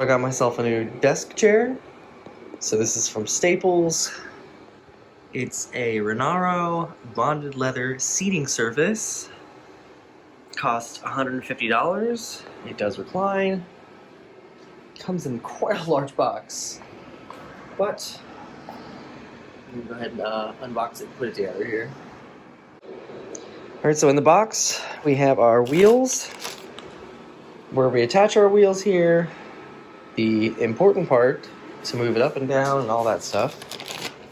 I got myself a new desk chair. So this is from Staples. It's a Renaro bonded leather seating surface. Costs $150. It does recline. Comes in quite a large box. But I'm gonna go ahead and unbox it and put it together here. Alright, so in the box we have our wheels, where we attach our wheels here, the important part to move it up and down and all that stuff.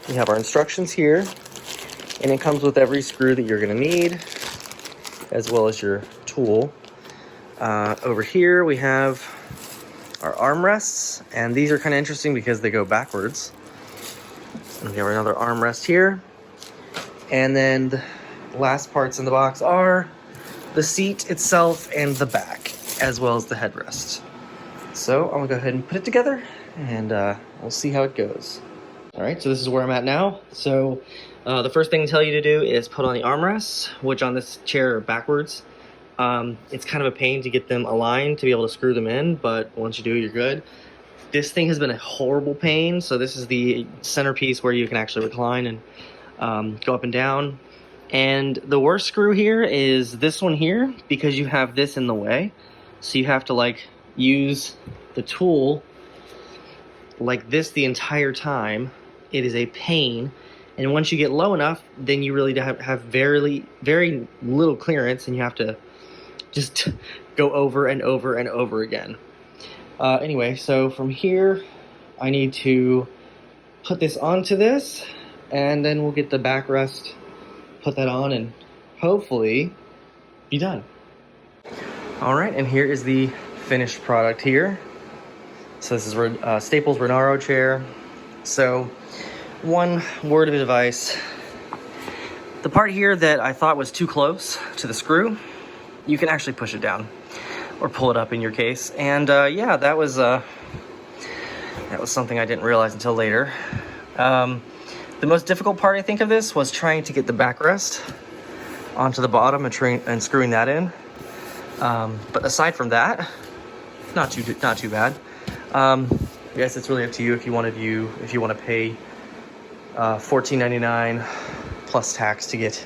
We have our instructions here, and it comes with every screw that you're going to need, as well as your tool. Over here we have our armrests, and these are kind of interesting because they go backwards. And we have another armrest here. And then the last parts in the box are the seat itself and the back, as well as the headrest. So I'm gonna go ahead and put it together, and we'll see how it goes. All right, so this is where I'm at now. So the first thing to tell you to do is put on the armrests, which on this chair are backwards. It's kind of a pain to get them aligned to be able to screw them in, but once you do, you're good. This thing has been a horrible pain. So this is the centerpiece where you can actually recline and go up and down. And the worst screw here is this one here, because you have this in the way. So you have to like use the tool like this the entire time. It is a pain, and once you get low enough, then you really have very little clearance, and you have to just go over and over and over again. Anyway, so from here I need to put this onto this, and then we'll get the backrest, put that on, and hopefully be done. All right, and here is the finished product here. So this is Staples Renaro chair. So one word of advice: the part here that I thought was too close to the screw, you can actually push it down or pull it up in your case. And yeah, that was something I didn't realize until later. The most difficult part, I think, of this was trying to get the backrest onto the bottom and screwing that in. But aside from that, not too bad. I guess it's really up to you if you want to pay $14.99 plus tax to get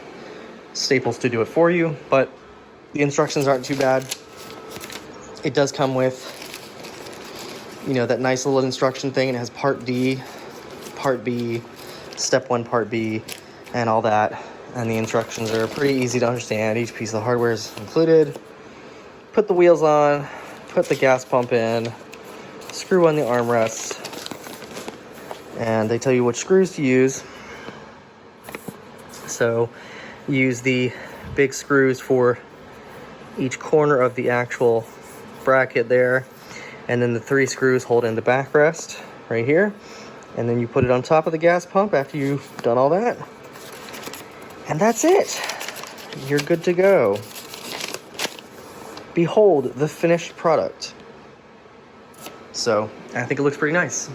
Staples to do it for you. But the instructions aren't too bad. It does come with, you know, that nice little instruction thing, and it has part D, part B, step 1, part B, and all that. And the instructions are pretty easy to understand. Each piece of the hardware is included. Put the wheels on, put the gas pump in, screw on the armrest, and they tell you which screws to use. So use the big screws for each corner of the actual bracket there, and then the 3 screws hold in the backrest right here, and then you put it on top of the gas pump after you've done all that, and that's it. You're good to go. Behold the finished product. So I think it looks pretty nice.